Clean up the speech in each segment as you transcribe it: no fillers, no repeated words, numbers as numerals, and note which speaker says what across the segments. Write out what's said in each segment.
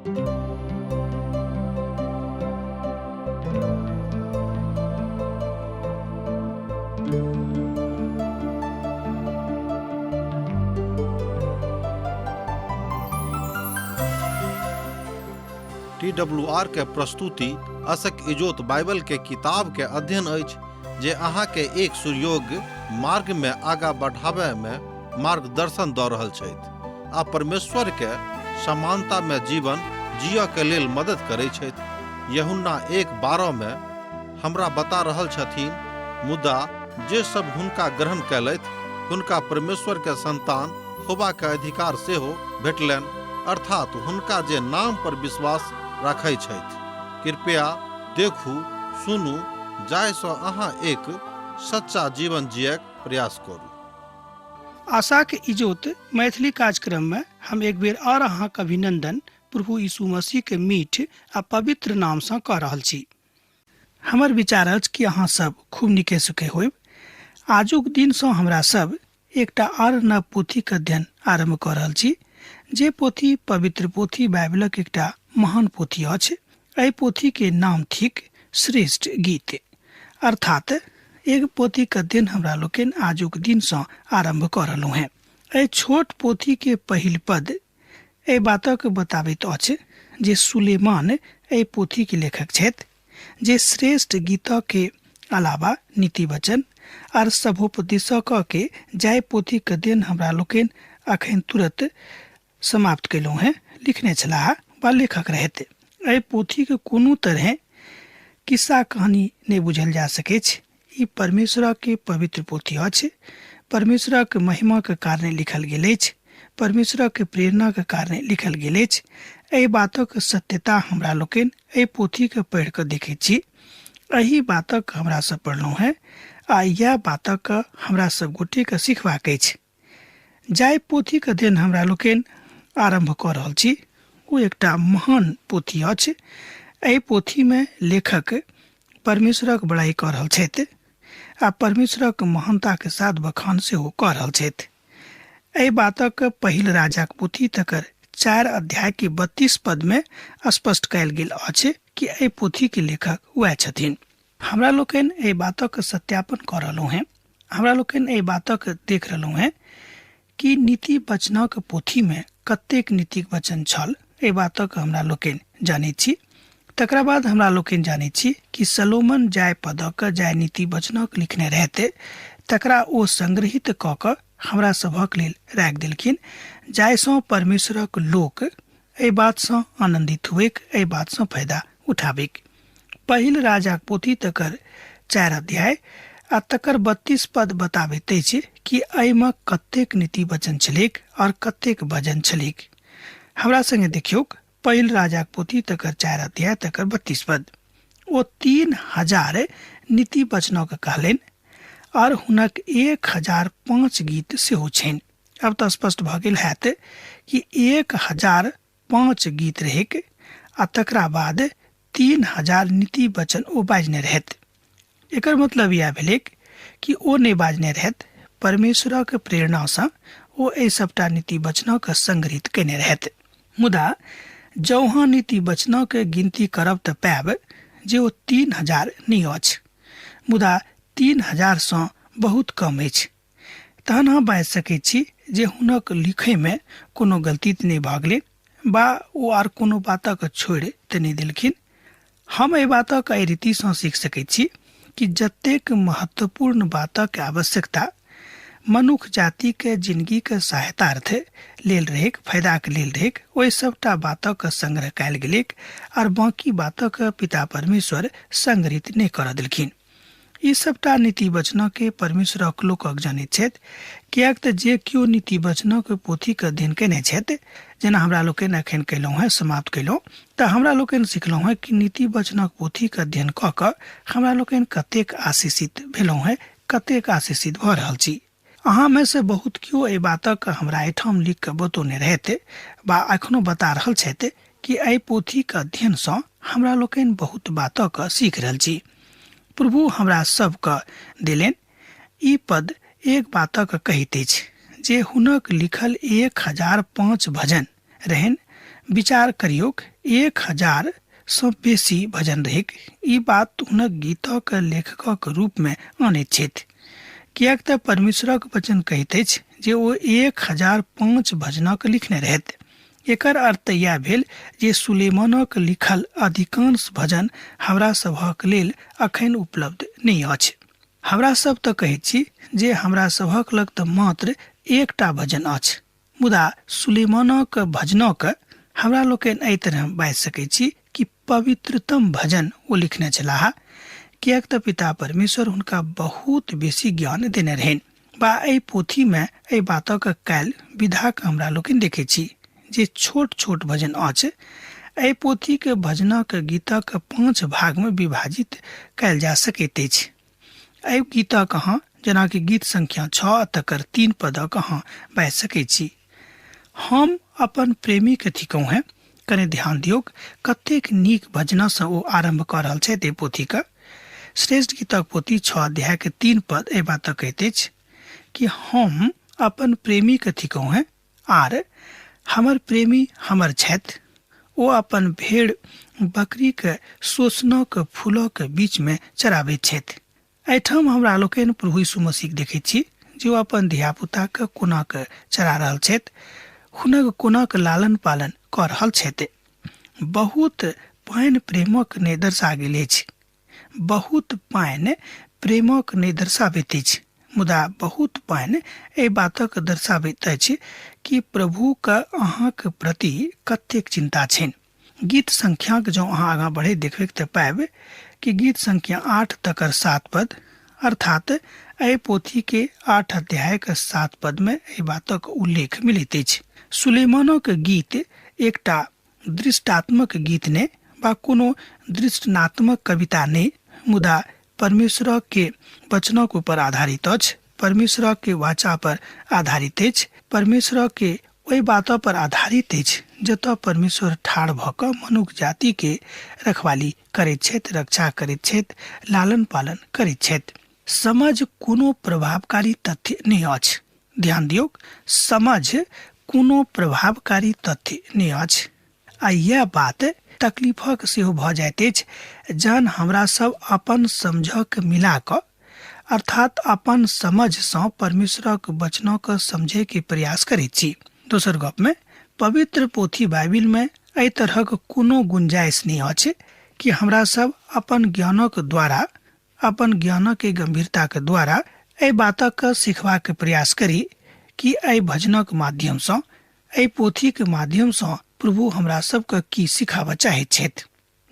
Speaker 1: TWR के प्रस्तुति असक इजोत बाइबल के किताब के अध्ययन अछि जे अहाँ के एक सुयोग्य मार्ग में आगा बढ़ावे में मार्गदर्शन दऽ रहल छथि आ परमेश्वर के समानता में जीवन जिय के लेल मदद करै छथि। यूहन्ना 1:12 में हमरा बता रहल छथिन, मुदा जे सब हुनका ग्रहण कयलथि हुनका परमेश्वर के संतान होबा के अधिकार सेहो भेटलनि, अर्थात हुनका जे नाम पर विश्वास राखै छथि। कृपया देखू, सुनू, जाहिसँ अहाँ एक सच्चा जीवन जियक प्रयास करू।
Speaker 2: आशा के इजोत मैथिली कार्यक्रम में हम एक बेर और अहाँ के अभिनंदन प्रभु यीशु मसीह के मीठ आ पवित्र नाम से कह रहल छी। हमर विचार अछि कि अहाँ सब खूब नीके सुखे होइब। आजुक दिन से हमरा सब एकटा और नव पोथी के अध्ययन आरंभ कर रहल छी, जे पोथी पवित्र पोथी बाइबलक एकटा महान पोथी अछि। एहि पोथी के नाम थिक श्रेष्ठ गीत, अर्थात एक पोथी के अध्ययन हमरा लोकन आजुक दिन से आरंभ कर रहलहुँ हैं। एहि छोट पोथी के पहिल पद एहि बातक बताबैत अछि जे सुलेमान एहि पोथी के लेखक छथि, जे श्रेष्ठ गीत के अलावा नीति वचन और सभोपदेशक के जाय पोथी के अध्ययन हमरा लोकन अखन तुरंत समाप्त कैलहुँ हैं लिखने छलाह वा लेखक रहते। एहि पोथी के कोनो तरह किस्सा कहानी नहीं बुझल जा सकै छै। ई परमेश्वर के पवित्र पोथी अछि, परमेश्वर के महिमा के कारण लिखल गेल अछि, परमेश्वर के प्रेरणा के कारण लिखल गेल अछि। एहि बातक सत्यता हमरा लोकन एहि पोथी के पढ़ि के देखै छी। एहि बातक हमरा सब पढ़लहुँ हैं आ यह बातक हमरा सब गोटे के सिखबाक अछि। जाय पोथी के अध्ययन हमरा लोकन आरंभ कर रहल छी वो एकटा महान पोथी अछि। एहि पोथी में लेखक परमेश्वरक बड़ाई कर रहल छथि आ परमेश्वरक महानता के साथ बखान सेहो कर रहल छथि। एहि बातक पहिल राजाक पोथी तकर 4 अध्याय के 32 पद में स्पष्ट कयल गेल अछि कि एहि पोथी के लेखक वह छथिन। हमरा लोकन एहि बातक सत्यापन कर रहलहुँ हैं। हमरा लोकन एहि बातक देख रहलहुँ हैं कि नीति वचनक पोथी में कतेक नीतिक वचन छल। एहि बातक हमरा लोकन जानै छी। तकरा बाद हमरा लोकन जानै छी कि सलोमन जाय पदक जाय नीति वचनक लिखने रहते तकरा ओ संग्रहित क क हमरा सभक लेल राखि देलखिन, जाहिसँ परमेश्वरक लोक एहि बात से आनंदित हुएक, एहि बात से फायदा उठाबेक। पहिल राजाक पोथी तकर 4 अध्याय आ तकर 32 पद बताबैत अछि कि एहिमे कतेक नीति वचन छलेक और कतेक वजन छलेक। हमरा संगे देखियौ, पहिल राजाक पोथी तकर 4 अध्याय तकर 32 पद। ओ 3000 नीति वचनक कहलनि और हुनक 1005 गीत सेहो छनि। अब तो स्पष्ट भ गेल हैत कि 1005 गीत रहेक आ तकरा बाद 3000 नीति वचन ओ बाजने रहत। एकर मतलब यह भेलेक कि ओ नहीं बाजने रहत, परमेश्वरक प्रेरणा से ओ एहि सबटा नीति वचनक संग्रहित केने रहत। मुदा जौहाँ नीति वचनक गिनती करब तऽ पाएब जे ओ 3000 नहीं अछि, मुदा 3000 सँ बहुत कम अछि। तहन हम बाजि सकै छी जे हुनक लिखै में कोनो गलती तऽ नहीं भऽ गेलै बा ओ आर कोनो बातक छोड़ि तऽ नहीं देलखिन। हम एहि बातक एहि रीति सँ सीख सकै छी कि जतेक महत्वपूर्ण बातक आवश्यकता मनुष्य जाति के जिंदगी के सहायतार्थ लेल रहेक, फायदा के लेल रहेक, ओहि सबटा बातक संग्रह कयल गेलेक और बाकी बातक पिता परमेश्वर संग्रहित नहीं कर देलखिन। ई सबटा नीति वचन के परमेश्वरक लोकक जानैत छथि, कियाक तऽ जे केओ नीति वचनक पोथी के अध्ययन केने छथि, जेना हमरा लोकन अखन केलहुँ हैं, समाप्त केलहुँ, तऽ हमरा लोकन सिखलहुँ हैं कि नीति वचनक पोथी के अध्ययन कऽ कऽ हमरा लोकन कतेक आशीषित भेलहुँ हैं, कतेक आशीषित भऽ रहल छी। अहाँ में से बहुत केओ एहि बातक हमरा एहिठाम लिख के बतौने रहते बा अखनो बता रहल छथि कि एहि पोथी के अध्ययन सँ हमरा लोकन बहुत बातक सीख रहल छी। प्रभु हमरा सबके देलनि ई पद एक बातक कहैत अछि जे हुनक लिखल 1005 भजन रहनि विचार करियोक 1000 सँ बेसी भजन रहेक। ई बात हुनक गीतक लेखकक रूप में आनैत छथि, कियाक तऽ परमेश्वरक वचन कहैत अछि जे ओ 1005 भजनक लिखने रहथि। एकर अर्थ यह भेल जे सुलेमानक लिखल अधिकांश भजन हमरा सभक लेल अखन उपलब्ध नहीं अछि। हमरा सब तऽ कहैत छी जे हमरा सभक लग तऽ मात्र एकटा भजन अछि, मुदा सुलेमानक भजनक हमरा लोकनि एहि तरह बाजि सकैत छी कि पवित्रतम भजन ओ लिखने छलाह, कियाक तऽ पिता परमेश्वर हुनका बहुत बेसी ज्ञान देने रहनि। बा एहि पोथी में एहि बातक कैल विधाक हमरा लोकनि देखै छी जे छोट छोट भजन अछि। एहि पोथी के भजनक गीतक 5 भाग में विभाजित कैल जा सकैत अछि। एहि गीतक अहाँ जेना कि गीत संख्या 6 तकर 3 पदक अहाँ बाजि सकैत छी। हम अपन प्रेमी के थिकौं हैं। कने ध्यान दियोक कतेक नीक भजना से ओ आरंभ कर रहल छथि। पोथी का श्रेष्ठ गीतक पोथी 6 अध्याय के 3 पद ए बात कहते अछि कि हम अपन प्रेमी के थिकौं हैं आर हमर प्रेमी हमर छथि। ओ अपन भेड़ बकरी के शोषणक फूलक बीच में चराबैत छथि। एहिठाम हमरा लोकनि प्रभु यीशु मसीह देखैत छी जे ओ अपन धिया पुता के कोना के चरा रहल छथि, हुनक कोना के लालन पालन कर रहल छथि। बहुत पानि प्रेमक ने दर्शा गेल अछि, बहुत पानि प्रेमक ने दर्शाबैत अछि, मुदा बहुत पानि एहि बातक दर्शाबैत अछि कि प्रभु के अहाँक प्रति कतेक चिंता छनि। गीत संख्या के जो अहाँ आगां बढ़े देखबे तऽ पाएब कि गीत संख्या 8 तकर 7 पद अर्थात एहि पोथी के 8 अध्याय के 7 पद में एहि बातक उल्लेख मिलैत अछि। सुलेमानक गीत एकटा दृष्टात्मक गीत ने बा कोनो दृष्टात्मक कविता ने, मुदा परमेश्वर के वचनक ऊपर आधारित अछि, परमेश्वर के वाचा पर आधारित अछि, परमेश्वर के ओहि बात पर आधारित अछि जतऽ परमेश्वर ठाढ़ भऽ कऽ मनुष्य जाति के रखवाली करैत छथि, रक्षा करैत छथि, लालन पालन करैत छथि। समझ कोनो प्रभावकारी तथ्य नहीं अछि। ध्यान दियौ, समझ कोनो प्रभावकारी तथ्य नहीं अछि। आ यह बात तकलीफक सेहो भऽ जाइत अछि जहन हमरा सब अपन समझक मिला कऽ अर्थात अपन समझ सँ परमेश्वरक वचनक समझे के प्रयास करैत छी। दोसर गप में पवित्र पोथी बाइबिल में एहि तरहक कोनो गुंजाइश नहीं अछि कि हमरा सब अपन ज्ञानक द्वारा, अपन ज्ञानक के गंभीरता के द्वारा एहि बातक सिखबा के प्रयास करी कि एहि भजनक माध्यम सँ, एहि पोथी के माध्यम सँ प्रभु हमरा सबके की सिखाबऽ चाहैत छथि।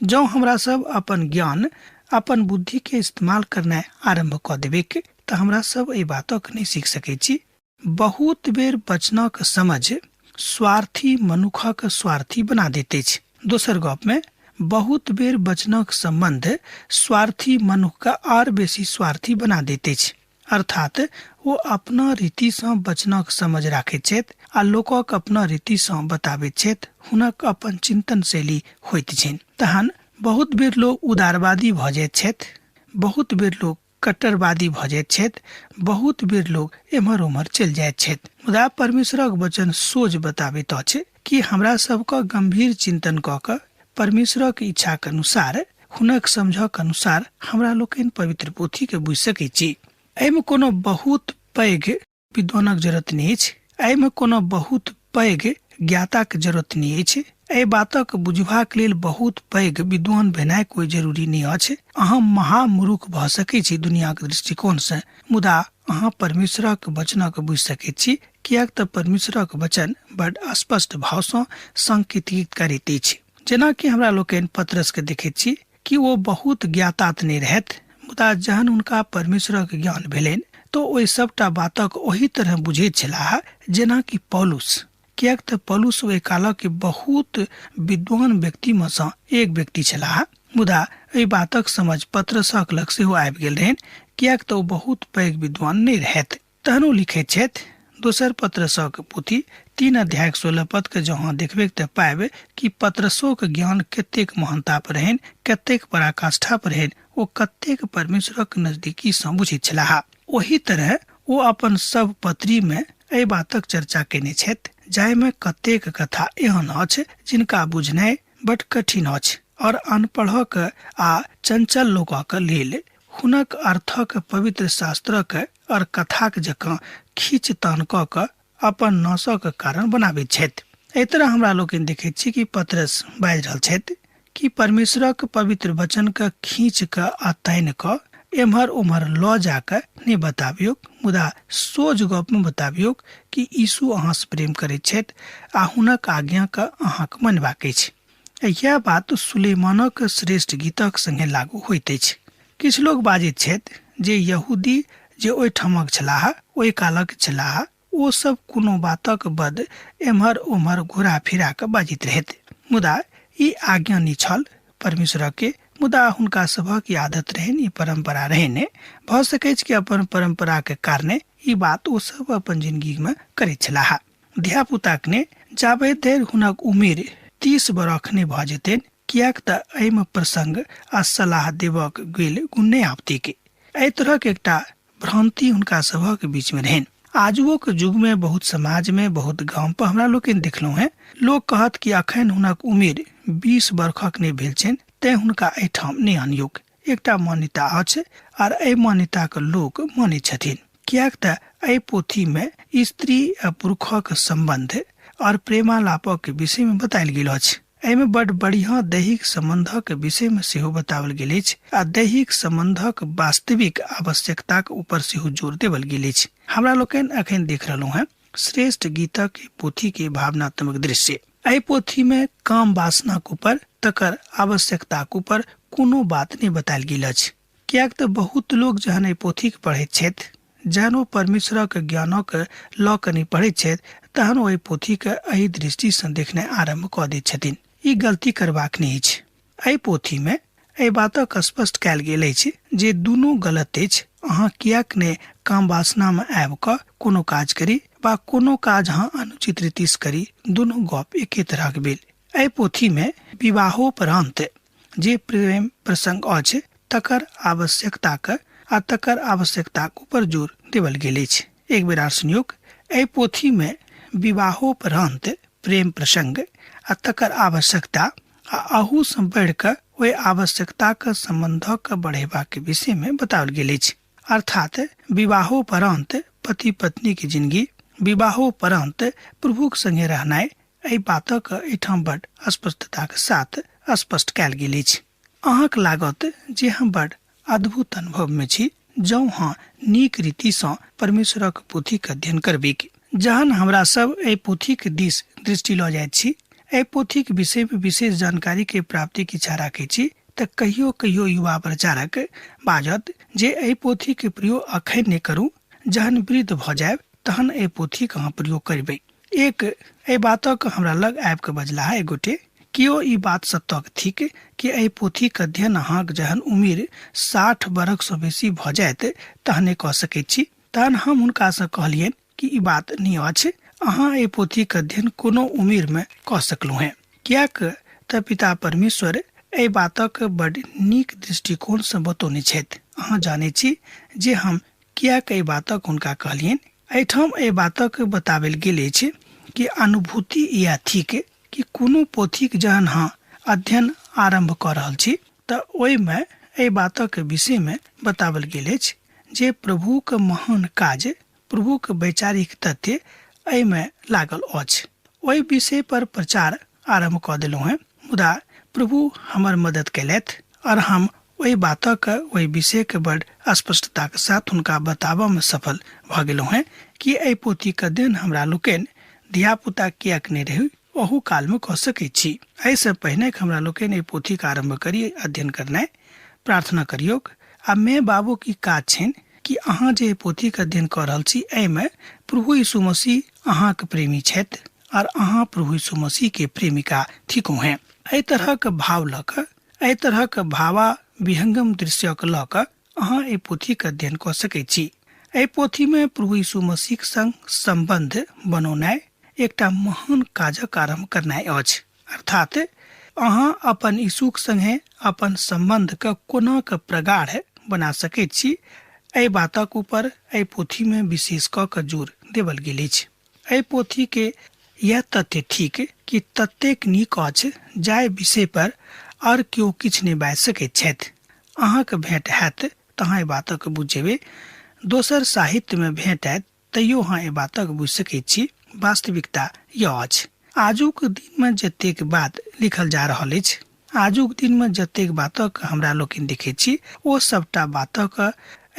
Speaker 2: जँ हमरा सब अपन ज्ञान, अपन बुद्धि के इस्तेमाल करना आरंभ कऽ देबै तऽ हमरा सब एहि बातक नहीं सीख सकैत छी। बहुत बेर वचनक समझ स्वार्थी मनुखक स्वार्थी बना दैत अछि। दोसर गप में बहुत बेर वचनक संबंध स्वार्थी मनुख का और बेसी स्वार्थी बना दैत अछि, अर्थात वो अपना रीति सँ वचनक समझ राखैत छथि आ लोकक अपना रीति सँ बताबैत छथि, हुनक अपन चिंतन शैली होइत छनि। तहन बहुत बेर लोग उदारवादी भऽ जाइत छथि, बहुत बेर लोग कट्टरवादी भऽ जाइत छथि, बहुत बेर लोग एम्हर ओम्हर चलि जाइत छथि। मुदा परमेश्वरक वचन सोझ बताबैत अछि कि हमरा सबके गंभीर चिंतन कऽ कऽ परमेश्वरक इच्छा के अनुसार, हुनक समझक अनुसार हमरा लोकनि पवित्र पोथी के बुझि सकैत छी। एहिमे कोनो बहुत पैघ विद्वानक जरूरत नहीं अछि, एहिमे कोनो बहुत पैघ ज्ञाताक जरूरत नहीं अछि, एहि बातक बुझबाक लेल बहुत पैघ विद्वान भेनाइ कोई जरूरी नहीं अछि। अहाँ महामूर्ख भऽ सकैत छी दुनियाक दृष्टिकोण से, मुदा अहाँ परमेश्वरक वचनक बुझि सकैत छी, कियाक तऽ परमेश्वरक वचन बड स्पष्ट भाव सँ संकेतित करैत अछि। जेना कि हमरा लोकनि पतरस के देखैत छी कि वो बहुत ज्ञातात नहीं रहथि, मुदा जहन हुनका परमेश्वरक ज्ञान भेलनि तो ओहि सबटा बातक ओही तरह बुझैत छलाह जेना कि पौलुस, कियाक तऽ पौलुस ओहि कालक के बहुत विद्वान व्यक्ति में सँ एक व्यक्ति छलाह। मुदा एहि बातक समझ पतरसक लग सेहो आबि गेल रहनि, कियाक तऽ ओ बहुत पैघ विद्वान नहीं रहथि। तहन ओ लिखैत छथि दोसर पतरसक पोथी 3 अध्याय 16 पद के जहाँ देखबे तऽ पाएब कि पतरसोक ज्ञान कतेक महानता पर रहनि, कतेक पराकाष्ठा पर रहनि, ओ कतेक परमेश्वरक नजदीकी सँ बुझैत छलाह। ओही तरह ओ अपन सब पत्री में एहि बातक चर्चा केने छथि जाहिमे कतेक कथा एहन अछि जिनका बुझनाइ बड कठिन अछि और अनपढ़क आ चंचल लोकक लेल हुनक अर्थक पवित्र शास्त्रक और कथाक जकाँ खींच तान क के अपन नाशक कारण बनाबैत छथि। एहि तरह हमरा लोग देखे छी कि पतरस बाजि रहल छथि कि परमेश्वरक पवित्र वचन के खींच के आ तानि क एम्हर उम्हर ल जाके नहीं बताबियो, मुदा सोझ गप में बताबियो कि यीशु अहाँ से प्रेम करैत छथि आ हुनक आज्ञा के अहाँक मनबाक अछि। यह बात सुलेमानक श्रेष्ठ गीतक संगे लागू होइत अछि। किछु लोग बाजैत छथि जे यहूदी जे ओहिठामक छलाह, ओहि कालक छलाह, ओ सब कोनो बातक बद एम्हर उम्हर घुरा फिरा के बाजित रहथि, मुदा ई आज्ञा नहीं छल परमेश्वर के, मुदा हुनका सभक आदत रहन, ई परंपरा रहन। भ सकै कि अपन परंपरा के कारणे ई बात ओ सब अपन जिंदगी में करैत छलाह। धिया पुताक ने जाबे देर हुनक उम्र 30 बरख ने भ जेतैन, कियाक त एहिमे प्रसंग आ सलाह देवक गेल गुण आपती के। एहि तरहक एकटा भ्रांति हुनका सभक बीच में रहन। आजुओ के युग में बहुत समाज में, बहुत गांव पर हमरा लोग देखलहुं हैं, लोग कहत कि अखन हुनक उम्र 20 बरखक नहीं भेल छनि ते हुनका एठाम नहीं आनियोग। एकटा मान्यता अछि और एहि मान्यता के लोग माने छथिन, कियाक त एहि पोथी में स्त्री आ पुरुषक संबंध और प्रेमालापक के विषय में बतायल गेल अछि। एहिमे बड़ बढ़िया दैहिक संबंधक विषय में सेहो बतावल गेल अछि आ दैहिक संबंधक वास्तविक आवश्यकताक ऊपर सेहो जोर देवल गेल अछि। हमरा लोकन अखन देख रहलहुं हैं श्रेष्ठ गीतक पोथी के भावनात्मक दृश्य। एहि पोथी में काम वासनाक ऊपर, तकर आवश्यकताक ऊपर कोनो बात नहीं बतायल गेल अछि, कियाक त बहुत लोग जहन एहि पोथी के पढ़ैत छथि, जहन ओ परमेश्वरक ज्ञानक ल के नहीं पढ़ैत छथि, तहन ओहि पोथी के एहि दृष्टि से देखनाइ आरंभ क दैत छथिन। ई गलती करबाक नहीं अछि। एहि पोथी में एहि बातक स्पष्ट कयल गेल अछि जे दुनू गलत अछि। अहाँ कियाक ने काम वासना में आबि क कोनो काज करी वा कोनो काज अहाँ अनुचित रीति से करी, दुनू गप एके तरह के भेल। एहि पोथी में विवाहोपरांत जे प्रेम प्रसंग अछि तकर आवश्यकताक ऊपर जोर देवल गेल अछि। एक बेर आर सुनियोग, एहि पोथी में विवाहोपरांत प्रेम प्रसंग आ तकर आवश्यकता आ अहू से बढ़ के ओहि आवश्यकता के संबंधक बढ़ेबा के विषय में बताओल गेल अछि। अर्थात विवाहोपरांत पति पत्नी की जिंदगी, विवाहोपरांत प्रभु के संगे रहनाइ, एहि बातक एठाम बड़ स्पष्टता के साथ स्पष्ट कयल गेल अछि। अहाँक लागत जे हम बड़ अद्भुत अनुभव में छी जँ हाँ नीक रीति से परमेश्वरक पोथी के अध्ययन करबे। जहन हमरा सब एहि पोथी के दिस दृष्टि ल जाइत छी, एहि पोथी के विषय में विशेष जानकारी के प्राप्ति के इच्छा राखै छी, त कहियो कहियो युवा प्रचारक बाजत जे एहि पोथी के प्रयोग अखन नहीं करू, जहन वृद्ध भ जायब तहन एहि पोथी के अहाँ प्रयोग करबै। एक एहि बातक हमरा लग आबि के बजला है एक गोटे, कियो ई बात सत्तक थिक कि एहि पोथी के अध्ययन अहाँक जहन उम्र 60 बरख से बेसी भ जायत तहने क सकैत छी। तहन हम हुनका से कहलियन कि ई बात नहीं अछि, अहाँ एहि पोथी के अध्ययन कोनो उम्र में क सकलहुं हैं, कियाक त पिता परमेश्वर एहि बातक बड़ नीक दृष्टिकोण से बतौने छथि। अहाँ जाने छी जे हम कियाक एहि बातक हुनका कहलियन। एहिठाम एहि बातक बताबल गेल अछि कि अनुभूति या थिक कि कोनो पोथी के जहन हाँ अध्ययन आरंभ क रहल छी त ओहि में एहि बातक विषय में बताबल गेल अछि जे प्रभु के महान काज, प्रभु के वैचारिक तथ्य एहि में लागल अछि। ओहि विषय पर प्रचार आरंभ क देलहुं हैं, मुदा प्रभु हमर मदद कैलथि और हम ओहि बातक ओहि विषय के बड़ स्पष्टता के साथ हुनका बताबा में सफल भ गेलहुं हैं कि एहि पोथी के अध्ययन हमरा लोकन धिया पुता कियाक नहीं रही ओहू काल में क सकै छी। एहि से पहिने हमरा लोकन एहि पोथी के आरंभ करी अध्ययन करनाइ। प्रार्थना करियोग। आ मैं बाबू की काज छन कि अहाँ जे पोथी के अध्ययन कर रहल छी, एहि में प्रभु यीशु मसीह अहाँ के प्रेमी छथि और अहाँ प्रभु यीशु मसीह के प्रेमिका थिको हैं। एहि तरह के भाव ल क, एहि तरह के भावा विहंगम दृश्य के ल क अहाँ एहि पोथी के अध्ययन क सकै छी। एहि पोथी में प्रभु यीशु मसीह संग संबंध बनौनाइ एकटा महान काजक आरंभ करनाइ अछि। अर्थात अहाँ अपन यीशु के संगे अपन संबंध के कोना के प्रगाढ़ बना सकैत छी, एहि बातक ऊपर एहि पोथी में विशेष क जोर देवल गेल अछि। एहि पोथी के यह तथ्य थिक कि ततेक नीक अछि जाय विषय पर और केओ किछ नहि बाजि सकैत छथि। अहाँके भेंट हैत तहाँ एहि बातक बुझेबै, दोसर साहित्य में भेंट हैत तैयो अहाँ एहि बातक बुझि सकैत छी। वास्तविकता यह अछि। आजुक दिन में जतेक बात लिखल जा रहल अछि, आजुक दिन में जतेक बातक हमरा लोकनि देखैत छी, ओ सबटा बातक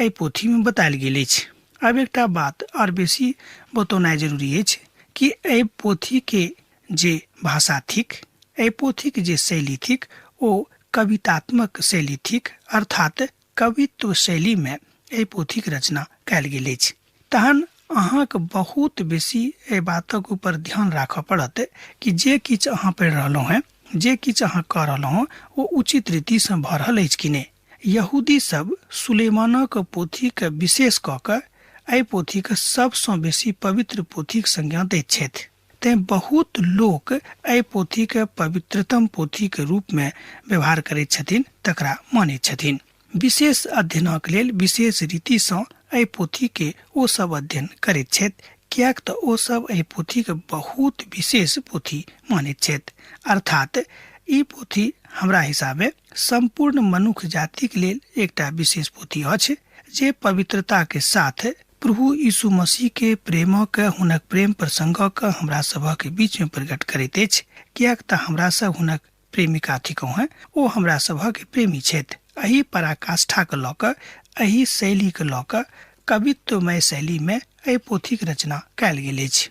Speaker 2: एहि पोथी में बतायल गेल अछि। अब एकटा बात और बेसी बतौनाइ जरूरी अछि कि एहि पोथी के जे भाषा थिक, एहि पोथी के जे शैली थिक, ओ कवितात्मक शैली थिक, अर्थात कवित्व शैली में एहि पोथी के रचना कयल गेल अछि। तहन अहाँके बहुत बेसी एहि बातक ऊपर ध्यान राखऽ पड़त कि जे किछु अहाँ पढ़ि रहलहुँ हैं, जे किछु अहाँ कऽ रहलहुँ हैं, ओ उचित रीति से भऽ रहल अछि कि नहि। यहूदी सब सुलेमानक पोथी के विशेष कऽ कऽ एहि पोथी के सबसँ बेसी पवित्र पोथीक संज्ञा दैत छथि। तें बहुत लोक एहि पोथी के पवित्रतम पोथी के रूप में व्यवहार करैत छथिन, तकरा मानैत छथिन। विशेष अध्ययनक लेल विशेष रीति सँ एहि पोथी के ओ सब अध्ययन करैत छथि, कियाक तऽ ओ सब एहि पोथी के बहुत विशेष पोथी मानैत छथि। अर्थात ई पोथी हमरा हिसाबे संपूर्ण मनुष्य जाति के लेल एकटा विशेष पोथी अछि, जे पवित्रता के साथ प्रभु यीशु मसीह के प्रेमक, हुनक प्रेम प्रसंगक हमरा सभक बीच में प्रकट करैत अछि। कियाक तऽ हमरा सब हुनक प्रेमिका थिकौं हैं, ओ हमरा सभक प्रेमी छथि। एही पराकाष्ठा के लऽ कऽ, एही शैली के लऽ कऽ कवित्वमय शैली में एहि पोथी के रचना कयल गेल अछि।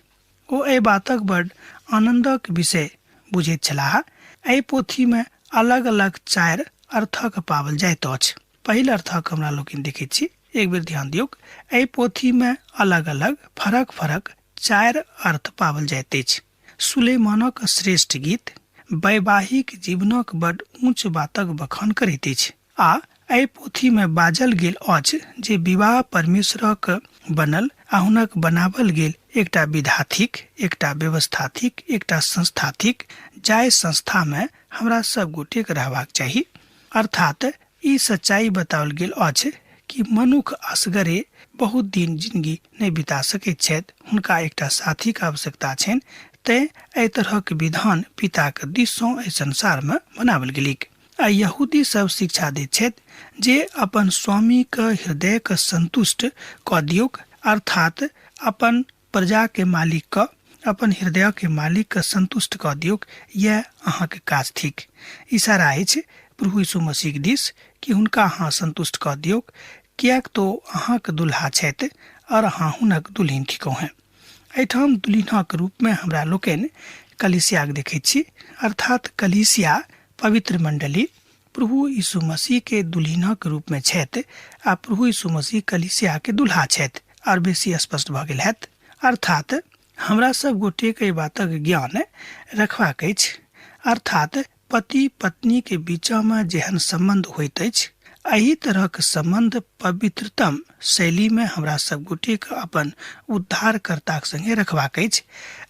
Speaker 2: ओ एहि बातक बड़ आनंदक विषय बुझैत छलाह। एहि पोथी में अलग अलग 4 अर्थक पावल जाइत अछि। पहिल अर्थक हमरा लोकनि देखैत छी, एक बेर ध्यान दियौक। एहि पोथी में अलग अलग फरक फरक 4 अर्थ पावल जाइत अछि। सुलेमानक श्रेष्ठ गीत वैवाहिक जीवनक बड़ ऊंच बातक बखान करैत अछि। आ एहि पोथी में बाजल गेल अछि जे विवाह परमेश्वरक बनल आ हुनक बनावल गेल एकटा विधा थिक, एकटा व्यवस्था थिक, एकटा संस्था थिक, जाहि संस्था में हमरा सब गोटे के रहबाक चाही। अर्थात ई सच्चाई बताओल गेल अछि कि मनुष्य असगरे बहुत दिन जिंदगी नहीं बिता सकैत छथि, हुनका एकटा साथी के आवश्यकता छनि। तें एहि तरहक विधान पिता के दिस सँ एहि संसार में बनावल गेलिक। आ यहूदी सब शिक्षा दैत छथि जे अपन स्वामी के हृदय के संतुष्ट कऽ दियौक, अर्थात अपन प्रजा के मालिक के, अपन हृदय के मालिक के संतुष्ट कऽ दियौक। यह अहाँ के काज थिक। इशारा अछि प्रभु यीशु मसीह के दिस कि हुनका अहाँ संतुष्ट कऽ दियौक, कियाक तो अहाँ के दुल्हा छथि और अहाँ हुनक दुल्हिन थिकौं हैं। एहिठाम दुल्हिनक रूप में हमरा लोकनि कलीसिया के देखैत छी, अर्थात कलीसिया पवित्र मंडली प्रभु यीशु मसीह के दुल्हिनक रूप में छथि आ प्रभु यीशु मसीह कलीसिया के दुल्हा छथि। और बेसी स्पष्ट भऽ गेल हैत। अर्थात हमरा सब गोटे के बातक ज्ञान रखबाक अछि, अर्थात पति पत्नी के बीच में जेहन संबंध होइत अछि, एही तरह के संबंध पवित्रतम शैली में हमरा सब गोटे के अपन उद्धारकर्ता के संगे रखबाक अछि।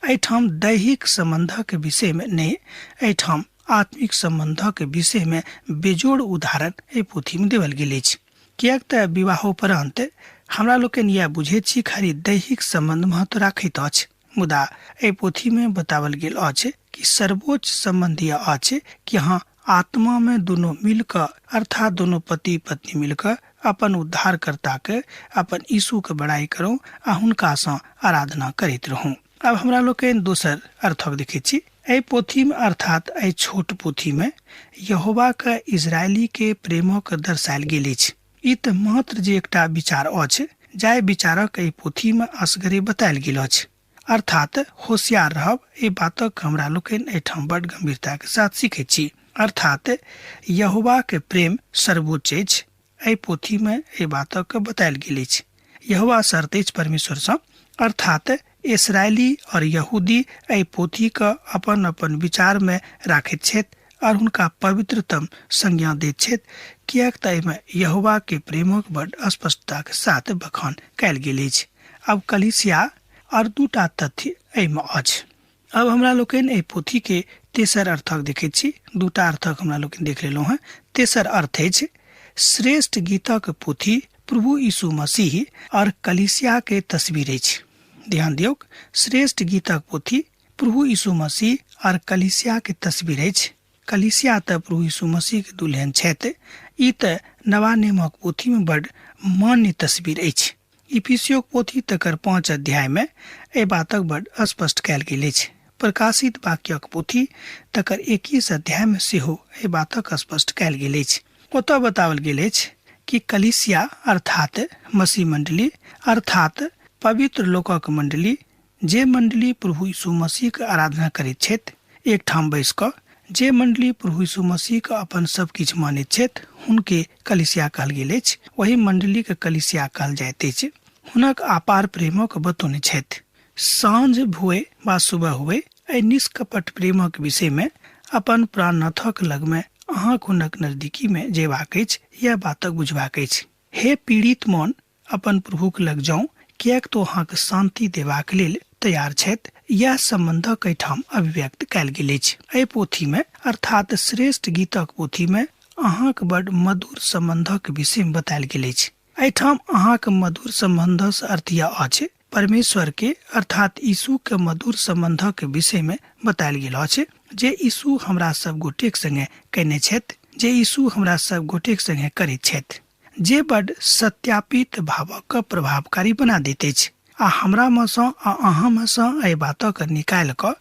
Speaker 2: एहिठाम दैहिक संबंधक विषय में नहीं, एहिठाम आत्मिक संबंधक विषय में बेजोड़ उदाहरण एहि पोथी में देवल गेल अछि। कियाक तऽ विवाहोपरांत हमरा लोकनि यह बुझैत छी खाली दैहिक संबंध महत्व राखैत अछि, मुदा एहि पोथी में बतावल गेल अछि कि सर्वोच्च संबंध यह अछि कि हाँ, आत्मा में दोनों मिलकर, अर्थात दोनों पति पत्नी मिलकर अपन उद्धारकर्ता के, अपन यीशु के बड़ाई करो आ हुनका सँ आराधना करैत रहूं। अब हमरा लोकनि दोसर अर्थक देखैत छी एहि पोथी में, अर्थात एहि छोट पोथी में यहोवा के इजरायली के प्रेमक दर्शायल गेल अछि। ई तऽ मात्र जे एकटा विचार अछि, जाहि विचारक एहि पोथी में असगरे बतायल गेल अछि। अर्थात होशियार रहब, एहि बातक हमरा लोकनि एहिठाम बड़ गंभीरता के साथ सीखैत छी। अर्थात यहोवा के प्रेम सर्वोच्च अछि। एहि पोथी में एहि बातक बतायल गेल अछि। यहोवा शर्त अछि परमेश्वर सँ, अर्थात इस्राएली और यहूदी एहि पोथी के अपन अपन विचार में राखैत छथि और हुनका पवित्रतम संज्ञा दैत छथि, कियाक तऽ एहिमे यहोवा के प्रेमक बड़ स्पष्टता के साथ बखान कयल गेल अछि। अब कलीसिया और 2टा तथ्य एहिमे अछि। अब हमरा लोकनि एहि पोथी के तेसर अर्थक देखैत छी। 2टा अर्थक हमरा लोकनि देख लेलहुँ हैं। तेसर अर्थ अछि श्रेष्ठ गीतक पोथी प्रभु यीशु मसीह और कलीसिया के तस्वीर अछि। ध्यान दियौक, श्रेष्ठ गीतक पोथी प्रभु यीशु मसीह और कलीसिया के तस्वीर अछि। कलीसिया त प्रभु यीशु मसीह के दुल्हन छथि। ई त नवा नियमक पोथी में बड़ मान्य तस्वीर अछि। इफिसियो पोथी तकर 5 अध्याय में ए बातक बड़ स्पष्ट कयल गेल अछि। प्रकाशित वाक्यक पोथी तकर 21 अध्याय में सेहो ए बातक स्पष्ट कयल गेल अछि। ओतऽ बताओल गेल अछि कि कलीसिया अर्थात मसीह मंडली अर्थात पवित्र लोकक मंडली, जे मंडली प्रभु यीशु मसीह के आराधना करैत छथि, एक ठाम बैस कऽ जे मंडली प्रभु यीशु मसीह के अपन सब किछु मानैत छथि, हुनके कलीसिया कहल गेल अछि। वही मंडली के कलीसिया कहल जाइत अछि। हुनक अपार प्रेमक बतौने छथि। साँझ हुए वा सुबह हुए एहि निष्कपट प्रेमक विषय में अपन प्राणनाथक लग में अहाँक हुनक नजदीकी में जेबाक अछि, यह बातक बुझबाक अछि। हे पीड़ित मन, अपन प्रभुक लग जाऊं, किएक तो अहाँके शांति देबाक लेल तैयार छथि। यह संबंधक एठाम अभिव्यक्त कयल गेल अछि। एहि पोथी में अर्थात श्रेष्ठ गीतक पोथी में अहाँक बड़ मधुर संबंधक विषय में बतायल गेल अछि। एठाम अहाँक मधुर संबंधक अर्थ यह अछि परमेश्वर के अर्थात यीशु के मधुर संबंधक विषय में बतायल गेल अछि, जे यीशु हमरा सब गोटेक संगे कयने छथि, जे यीशु हमरा सब गोटेक संगे करैत छथि, जे बड़ सत्यापित भावक प्रभावकारी बना दैत अछि आ हमरा में सँ आ अहाँ में सँ एहि बातक निकालि कऽ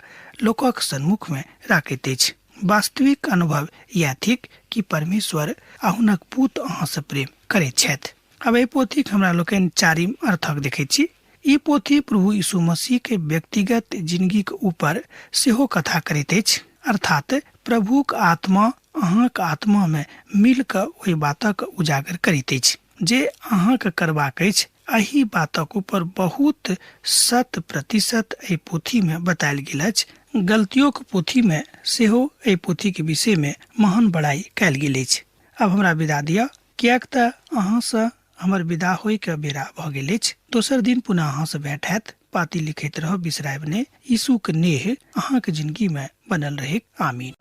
Speaker 2: लोकक सन्मुख में राखैत अछि। वास्तविक अनुभव यह थिक कि परमेश्वर आ हुनक पुत अहाँ से प्रेम करैत छथि। अब एहि पोथीक हमरा लोकनि चारिम अर्थक देखैत छी। ई पोथी प्रभु यीशु मसीह के व्यक्तिगत जिंदगी के ऊपर सेहो कथा करैत अछि, अर्थात प्रभुक आत्मा अहाँक आत्मा में मिल कऽ ओहि बातक उजागर करैत अछि जे अहाँके करबाक अछि। एहि बातक ऊपर बहुत 100% एहि पोथी में बतायल गेल अछि। गलतियों के पोथी में सेहो एहि पोथी के विषय में महान बड़ाई कयल गेल अछि। अब हमरा विदा दिअ, किएक तऽ अहाँ से हमर विदा होय के बेरा भऽ गेल अछि। दोसर दिन पुनः अहाँ से भेंट हैत। पाती लिखैत रहब बिसरायब नहि। यीशु के नेह अहाँके जिंदगी में बनल रहे। आमीन।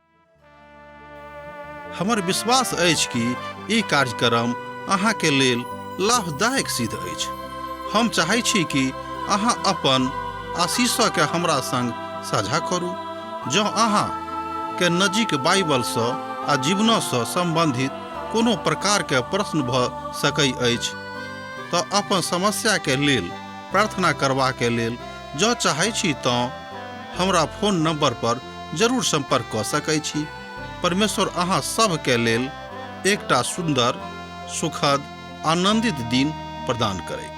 Speaker 1: हमर विश्वास अछि कि ई कार्यक्रम अहाँके लेल लाभदायक सिद्ध अछि। हम चाहै छी कि अहाँ अपन आशीषके हमरा संग साझा करू। जँ अहाँ के नजीक बाइबल सँ आ जीवनसँ संबंधित कोनो प्रकारके प्रश्न भऽ सकै अछि तऽ अपन समस्याके लेल प्रार्थना करबाके लेल जँ चाहै छी तऽ हमरा फोन नंबर पर जरूर संपर्क कऽ सकै छी। परमेश्वर अहाँ सबके लेल एकटा सुंदर, सुखद, आनंदित दिन प्रदान करै।